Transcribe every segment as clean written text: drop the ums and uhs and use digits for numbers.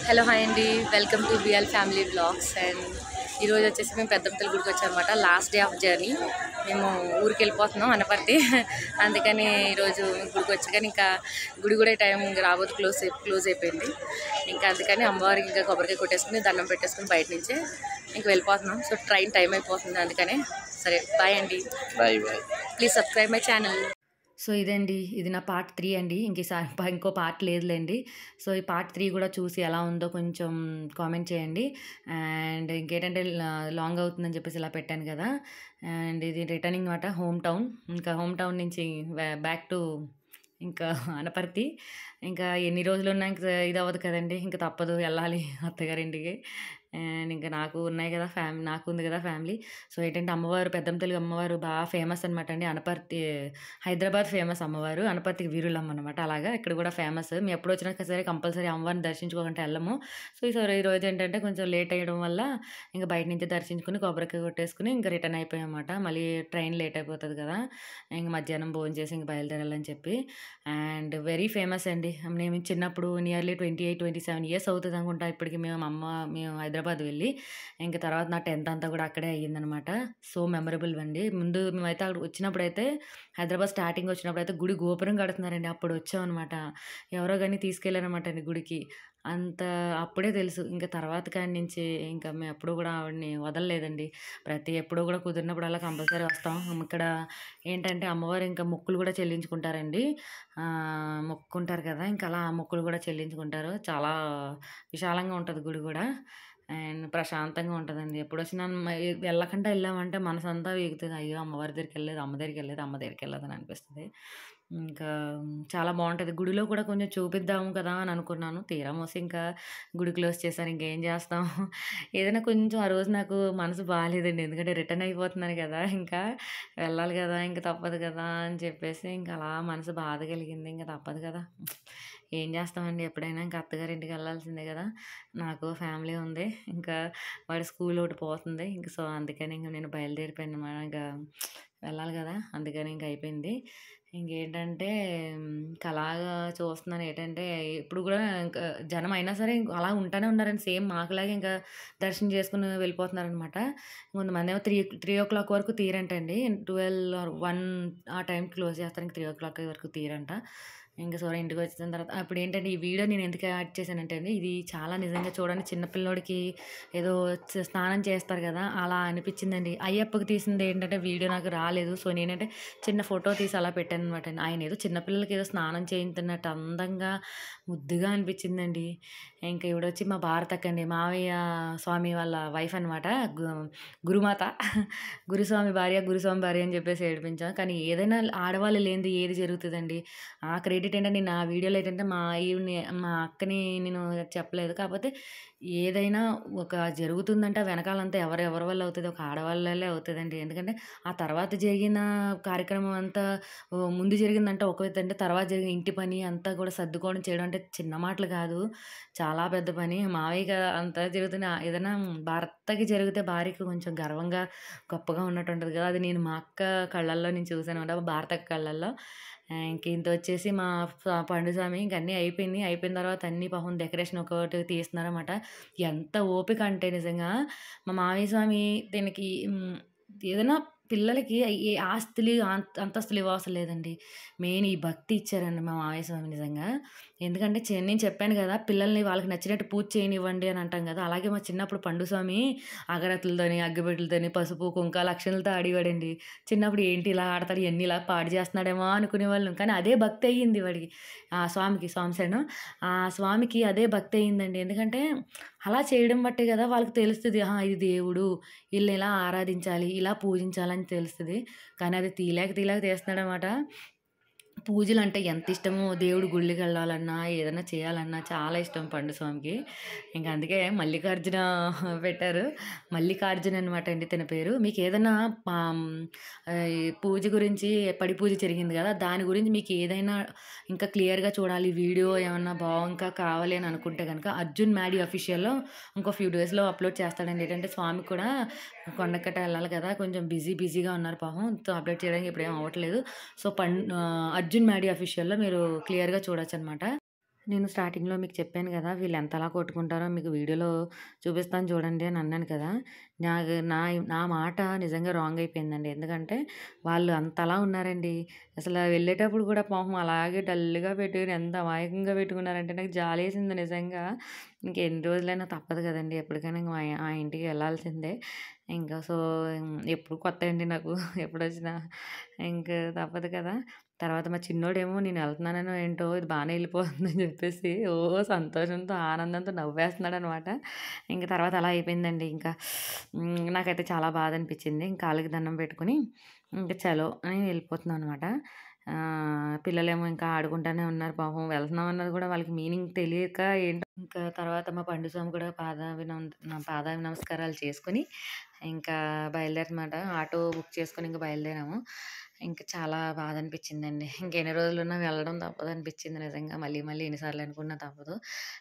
Hello hi అండి, welcome to BL family blogs. And ఈరోజు వచ్చేసి మేము పెద్దపల్లి గుడికి వచ్చామన్నమాట. Last day of journey. మేము ఊరికి వెళ్ళిపోతున్నాం అనపర్తి. అందుకని ఈరోజు గుడికి వచ్చి, కానీ ఇంకా గుడి కూడా టైం ఇంకా రాబోతు క్లోజ్ అయిపోయింది. ఇంకా అందుకని అమ్మవారికి ఇంకా కొబ్బరికాయ కొట్టేసుకుని దండం పెట్టేసుకుని బయట నుంచే ఇంక వెళ్ళిపోతున్నాం. సో ట్రైన్ టైం అయిపోతుంది, అందుకనే సరే బాయ్ అండి. Bye bye. Please subscribe my channel. So ఇదండి, ఇది నా పార్ట్ 3 అండి. ఇంకో పార్ట్ లేదులేండి. సో ఈ పార్ట్ 3 కూడా చూసి ఎలా ఉందో కొంచెం కామెంట్ చేయండి. అండ్ ఇంకేంటంటే లాంగ్ అవుతుందని చెప్పేసి ఇలా పెట్టాను కదా. అండ్ ఇది రిటర్నింగ్ మాట హోమ్ టౌన్. ఇంకా హోమ్ టౌన్ నుంచి బ్యాక్ టు ఇంకా అనపర్తి. ఇంకా ఎన్ని రోజులు ఉన్నా ఇంకా ఇది అవ్వదు కదండి, ఇంకా తప్పదు వెళ్ళాలి అత్తగారింటికి. అండ్ ఇంకా నాకు ఉన్నాయి కదా నాకు ఉంది కదా ఫ్యామిలీ. సో ఏంటంటే అమ్మవారు పెద్దంతల్లి అమ్మవారు బాగా ఫేమస్ అనమాట అండి. అనపర్తి హైదరాబాద్ ఫేమస్ అమ్మవారు, అనపర్తికి వీరులమ్మ అనమాట. అలాగా ఇక్కడ కూడా ఫేమస్. మేము ఎప్పుడు వచ్చినా సరే కంపల్సరీ అమ్మవారిని దర్శించుకోకుండా వెళ్ళము. సో ఈ రోజు ఏంటంటే కొంచెం లేట్ అయ్యడం వల్ల ఇంకా బయట నుంచి దర్శించుకుని కొబ్బరికాయ కొట్టేసుకుని ఇంకా రిటర్న్ అయిపోయాం అన్నమాట. మళ్ళీ ట్రైన్ లేట్ అయిపోతుంది కదా, ఇంక మధ్యాహ్నం భోజనం చేసి ఇంక బయలుదేరాలని చెప్పి. అండ్ వెరీ ఫేమస్ అండి. మేము చిన్నప్పుడు నియర్లీ 27 ఇయర్స్ అవుతుంది అనుకుంటా ఇప్పటికి మేము హైదరాబాద్ వెళ్ళి. ఇంకా తర్వాత నా 10th అంతా కూడా అక్కడే అయ్యిందనమాట. సో మెమరబుల్ అండి. ముందు మేమైతే అక్కడ వచ్చినప్పుడైతే హైదరాబాద్ స్టార్టింగ్ వచ్చినప్పుడైతే గుడి గోపురం కడుతున్నారండి. అప్పుడు వచ్చామన్నమాట. ఎవరో కానీ తీసుకెళ్ళారనమాట అండి గుడికి. అంత అప్పుడే తెలుసు. ఇంకా తర్వాత కాడి నుంచి ఇంకా మేము ఎప్పుడు కూడా ఆవిడని వదలలేదండి. ఎప్పుడూ కూడా కుదిరినప్పుడల్లా కంపల్సరీ వస్తాం. ఇక్కడ ఏంటంటే అమ్మవారు ఇంకా మొక్కులు కూడా చెల్లించుకుంటారండి. మొక్కుకుంటారు కదా, ఇంకా అలా ఆ మొక్కులు కూడా చెల్లించుకుంటారు. చాలా విశాలంగా ఉంటుంది గుడి కూడా. అండ్ ప్రశాంతంగా ఉంటదండి. ఎప్పుడొచ్చినా వెళ్ళకుండా వెళ్ళామంటే మనసంతా వేగుతది. అయ్యో! అమ్మవారి దగ్గరికెళ్ళలేదు, అమ్మ దగ్గరికెళ్ళలేదు అని అనిపిస్తది. ఇంకా చాలా బావుంటది. గుడిలో కూడా కొంచెం చూపిద్దాము కదా అని అనుకున్నాను. తీరా మూసి ఇంకా గుడి క్లోజ్ చేశారు. ఇంకేం చేస్తాం. ఏదైనా కొంచెం ఆ రోజు నాకు మనసు బాలేదండి. ఎందుకంటే రిటర్న్ అయిపోతున్నాను కదా, ఇంకా వెళ్ళాలి కదా, ఇంక తప్పదు కదా అని చెప్పేసి ఇంక అలా మనసు బాధ కలిగింది. ఇంక తప్పదు కదా, ఏం చేస్తామండి. ఎప్పుడైనా ఇంకా అత్తగారింటికి వెళ్ళాల్సిందే కదా. నాకు ఫ్యామిలీ ఉంది. ఇంకా వాడి స్కూల్ ఒకటి పోతుంది. ఇంక సో అందుకని ఇంక నేను బయలుదేరిపోయాను అనమాట. ఇంకా వెళ్ళాలి కదా, అందుకని ఇంక అయిపోయింది. ఇంకేంటంటే ఇంక అలాగా చూస్తున్నాను. ఏంటంటే ఇప్పుడు కూడా ఇంకా జనం అయినా సరే అలా ఉంటానే ఉన్నారండి. సేమ్ మాకులాగే ఇంకా దర్శనం చేసుకుని వెళ్ళిపోతున్నారనమాట. కొంతమందేమో 3 వరకు తీరంటండి. 12 ఆర్ 1 ఆ టైంకి క్లోజ్ చేస్తారు. ఇంక 3 వరకు తీరంట. ఇంక సో ఇంటికి వచ్చిన తర్వాత అప్పుడేంటంటే ఈ వీడియో నేను ఎందుకు యాడ్ చేశానంటే అండి, ఇది చాలా నిజంగా చూడండి చిన్న పిల్లోడికి ఏదో స్నానం చేస్తారు కదా, అలా అనిపించిందండి. అయ్యప్పకి తీసింది ఏంటంటే వీడియో నాకు రాలేదు. సో నేనంటే చిన్న ఫోటో తీసి అలా పెట్టాననమాట. ఆయన ఏదో చిన్న పిల్లలకి ఏదో స్నానం చేయించున్నట్టు అందంగా ముద్దుగా అనిపించిందండి. ఇంకా ఈవిడొచ్చి మా భారతక్క అండి, మావయ్య స్వామి వాళ్ళ వైఫ్ అనమాట. గురుమాత, గురుస్వామి భార్య అని చెప్పేసి ఏడిపించాం. కానీ ఏదైనా ఆడవాళ్ళు లేనిది ఏది జరుగుతుందండి. ఆ క్రెడిట్ ఏంటంటే నేను ఆ వీడియోలో ఏంటంటే మా అక్కని నేను చెప్పలేదు. కాకపోతే ఏదైనా ఒక జరుగుతుందంటే ఆ వెనకాలంతా ఎవరి వల్ల అవుతది, ఒక ఆడవాళ్ళే అవుతదండి. ఎందుకంటే ఆ తర్వాత జరిగిన కార్యక్రమం అంతా ముందు జరిగిందంటే ఒక ఎత్తు అంటే తర్వాత జరిగిన ఇంటి పని అంతా కూడా సర్దుకోవడం చేయడం అంటే చిన్న మాటలు కాదు. చాలా పెద్ద పని. మావయ్యకి అంతా జరుగుతున్న ఏదైనా భర్తకి జరిగితే భార్యకి కొంచెం గర్వంగా, గొప్పగా ఉన్నట్టు ఉంటది కదా. అది నేను మా అక్క కళ్ళల్లో నేను చూసాననమాట. భారతక్క కళ్ళల్లో. ఇంక ఇంత వచ్చేసి మా పండుస్వామి ఇంక అన్నీ అయిపోయింది. అయిపోయిన తర్వాత అన్నీ పాపం డెకరేషన్ ఒక్కొక్కటి తీస్తున్నారనమాట. ఎంత ఓపిక అంటే నిజంగా మా మావయ్య స్వామి దీనికి ఏదైనా పిల్లలకి ఏ ఆస్తులు అంతస్తులు ఇవ్వవసరం లేదండి. మెయిన్ ఈ భక్తి ఇచ్చారండి మా మావయ్య స్వామి నిజంగా. ఎందుకంటే నేను చెప్పాను కదా, పిల్లల్ని వాళ్ళకి నచ్చినట్టు పూజ చేయనివ్వండి అని అంటాం కదా. అలాగే మా చిన్నప్పుడు పండుస్వామి అగరత్తులతోని, అగ్గిపెట్టెలతోని, పసుపు, కుంక, లక్షణలతో ఆడేవాడండి. చిన్నప్పుడు ఏంటి ఇలా ఆడతాడు, ఇయన్నీ ఇలా పాడు చేస్తున్నాడేమో అనుకునేవాళ్ళం. కానీ అదే భక్తి అయ్యింది వాడికి. ఆ స్వామికి, ఆ స్వామికి అదే భక్తి అయ్యిందండి. ఎందుకంటే అలా చేయడం బట్టే కదా వాళ్ళకి తెలుస్తది. ఆహా! ఇది దేవుడు, ఈళ్ళని ఇలా ఆరాధించాలి, ఇలా పూజించాలని తెలుస్తది. కానీ అది తీయలేక తీస్తున్నాడనమాట. పూజలంటే ఎంత ఇష్టమో, దేవుడు గుళ్ళకెళ్ళాలన్నా, ఏదైనా చేయాలన్నా చాలా ఇష్టం పండుస్వామికి. ఇంక అందుకే మల్లికార్జున పెట్టారు. మల్లికార్జున్ అనమాట అండి తన పేరు. మీకేదన్నా ఈ పూజ గురించి పడి పూజ జరిగింది కదా, దాని గురించి మీకు ఏదైనా ఇంకా క్లియర్‌గా చూడాలి, వీడియో ఏమన్నా ఇంకా కావాలి అని అనుకుంటే గనక అర్జున్ మ్యాడీ అఫీషియల్‌లో ఇంకో ఫ్యూ డేస్‌లో అప్‌లోడ్ చేస్తాడండి. ఏంటంటే స్వామి కూడా కొండకట్ట వెళ్ళాలి కదా, కొంచెం బిజీగా ఉన్నారు పాపం. సో అప్‌డేట్ చేయడానికి ఇప్పుడేం అవ్వట్లేదు. సో అర్జున్ మ్యాడీ అఫీషియల్‌లో మీరు క్లియర్‌గా చూడొచ్చనమాట. నేను స్టార్టింగ్‌లో మీకు చెప్పాను గదా! వీళ్ళెంతలా కొట్టుకుంటారో మీకు వీడియోలో చూపిస్తాను చూడండి అని అన్నాను కదా! నాగు నా నా మాట నిజంగా రాంగ్ అయిపోయిందండి. ఎందుకంటే వాళ్ళు అంతలా ఉన్నారండి. అసల వెళ్ళేటప్పుడు కూడా పాపం అలాగే డల్‌గా పెట్టుకొని ఎంత అమాయకంగా పెట్టుకున్నారంటే నాకు జాలేసింది నిజంగా. ఇంకెన్ని రోజులైనా తప్పదు కదండీ! ఎప్పటికైనా ఇంక ఆ ఇంటికి వెళ్ళాల్సిందే. ఇంకా సో, ఎప్పుడు కొత్తే అండి నాకు ఎప్పుడొచ్చినా. ఇంక తప్పదు కదా! తర్వాత మా చిన్నోడేమో నేనెళ్తున్నాననో ఏంటో ఇది బానే ఎళ్ళిపోతుందని జెప్పేసి సంతోషంతో, ఆనందంతో నవ్వేస్తున్నాడనమాట. ఇంక తర్వాత అలా అయిపోయిందండి ఇంకా. నాకైతే చాలా బాధనిపిచ్చింది. ఇంక కాళ్ళకి దండం పెట్టుకొని ఇంక చలో అని వెళ్ళిపోతున్నామనమాట. పిల్లలేమో ఇంకా ఆడుకుంటానే ఉన్నారు పాపం. వెళ్తున్నాం అన్నది గూడా వాళ్ళకి మీనింగ్ తెలియక ఏంటో ఇంకా తర్వాత మా పండు స్వామి కూడా పాద నమస్కారాలు చేసుకొని ఇంకా బయలుదేరనమాట. ఆటో బుక్ చేసుకొని ఇంక బయలుదేరాము. ఇంక చాలా బాధ అనిపించిందండి. ఇంకెన్ని రోజులున్నా వెళ్ళడం తప్పదనిపించింది నిజంగా. మళ్ళీ మళ్ళీ ఎన్ని సార్లు అనుకున్నా తప్పదు.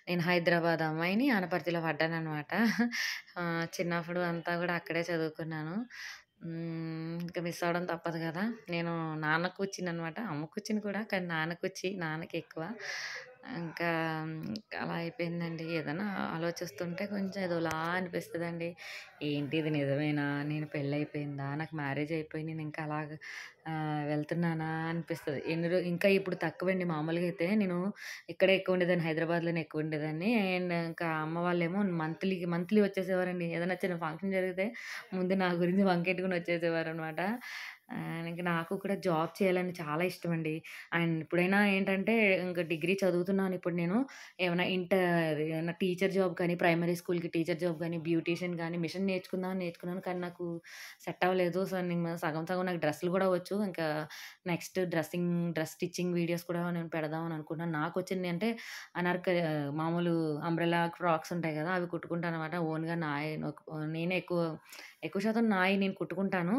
నేను హైదరాబాద్ అమ్మాయిని ఆనపర్తిలో పడ్డాననమాట. చిన్నప్పుడు అంతా గూడా అక్కడే చదువుకున్నాను. ఇంక మిస్ అవ్వడం తప్పదు గదా! నేను నాన్నకొచ్చిందనమాట. అమ్మకొచ్చింది కూడా. కానీ నాన్నకొచ్చి నాన్నకెక్కువ. ఇంకా అలా అయిపోయిందండి. ఏదైనా ఆలోచిస్తుంటే కొంచెం ఏదోలా అనిపిస్తదండి. ఏంటి ఇది నిజమేనా? నేను పెళ్లయిపోయిందా? నాకు మ్యారేజ్ అయిపోయి నేనింకా అలాగ వెళ్తున్నానా అనిపిస్తది. ఇంకా ఇప్పుడు తక్కువండి మామూలుగా అయితే నేను ఇక్కడే ఎక్కువుండేదాన్ని. హైదరాబాద్‌లోనే ఎక్కువుండేదాన్ని. అండ్ ఇంకా అమ్మ వాళ్ళేమో మంత్లీ వచ్చేసేవారండి. ఏదైనా చిన్న ఫంక్షన్ జరిగితే ముందు నా గురించి వంకెట్టుకొని వచ్చేసేవారనమాట. ఇంక నాకు కూడా జాబ్ చేయాలని చాలా ఇష్టమండి. అండ్ ఇప్పుడైనా ఏంటంటే ఇంక డిగ్రీ చదువుతున్నాను ఇప్పుడు నేను. ఏమన్నా ఏమన్నా టీచర్ జాబ్ కానీ, ప్రైమరీ స్కూల్‌కి టీచర్ జాబ్ గానీ, బ్యూటీషియన్ గానీ, మిషన్ నేర్చుకుందామని నేర్చుకున్నాను. కానీ నాకు సెట్ అవ్వలేదు. సో, నేను సగం సగం నాకు డ్రెస్సులు గూడా వచ్చు. ఇంకా నెక్స్ట్ డ్రెస్ స్టిచ్చింగ్ వీడియోస్ కూడా నేను పెడదామని అనుకుంటున్నాను. నాకొచ్చింది అంటే మామూలు అంబ్రెల్లా ఫ్రాక్స్ ఉంటాయి గదా! అవి కుట్టుకుంటాననమాట. ఓన్‌గా నేనే ఎక్కువ శాతం నేను కుట్టుకుంటాను.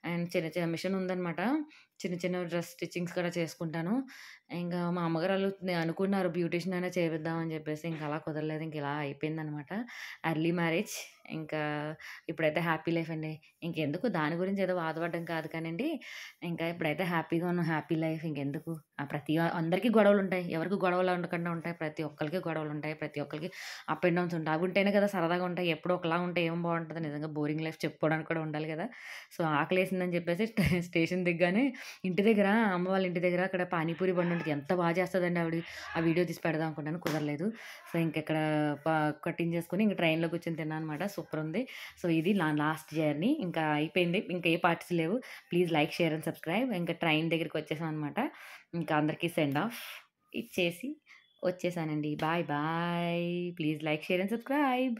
అండ్ చిన్న చిన్న మిషన్ ఉందనమాట. చిన్న చిన్న డ్రెస్ స్టిచ్చింగ్స్ కూడా చేసుకుంటాను. ఇంకా మా అమ్మగారోళ్ళు అనుకున్నారు బ్యూటీషియన్ అయినా చేపిద్దాం అని జెప్పేసి. ఇంక అలా కుదరలేదు. ఇంక ఇలా అయిపోయిందనమాట. Early marriage. ఇంకా ఇప్పుడైతే హ్యాపీ లైఫ్ అండి. ఇంకెందుకు దాని గురించి ఏదో బాధపడడం కాదు కానండి. ఇంకా ఇప్పుడైతే హ్యాపీగా ఉన్నాం. హ్యాపీ లైఫ్ ఇంకెందుకు? అందరికీ గొడవలుంటాయి. ఎవరికి గొడవలు ఉండకుండా ఉంటాయి. ప్రతి ఒక్కళ్ళకి గొడవలుంటాయి. ప్రతి ఒక్కళ్ళకి అప్ అండ్ డౌన్స్ ఉంటాయి. అవి ఉంటేనే కదా సరదాగా ఉంటాయి. ఎప్పుడూ ఒకలా ఉంటే ఏం బావుంటది నిజంగా బోరింగ్ లైఫ్ చెప్పుకోవడానికి కూడా ఉండాలి గదా! సో, ఆకలేసిందని చెప్పేసి స్టేషన్ దిగ్గానే ఇంటి దగ్గర అమ్మ వాళ్ళ ఇంటి దగ్గర అక్కడ పానీపూరి బండుంటది. ఎంత చేస్తదండి ఆవిడ. ఆ వీడియో తీసి పెడదాం అనుకున్నాను కుదరలేదు. సో, ఇంకిక్కడ ప కట్టించేసుకొని ఇంక ట్రైన్‌లో కూర్చొని తిన్నాననమాట. సూపరుంది. సో, ఇది నా లాస్ట్ జర్నీ. ఇంకా అయిపోయింది. ఇంకా ఏ పార్ట్స్ లేవు. Please like, share and subscribe. ఇంకా ట్రైన్ దగ్గరికొచ్చేసామనమాట. ఇంకా అందరికీ సెండ్ ఆఫ్ ఇచ్చేసి వచ్చేసానండి. Bye bye. Please like, share and subscribe.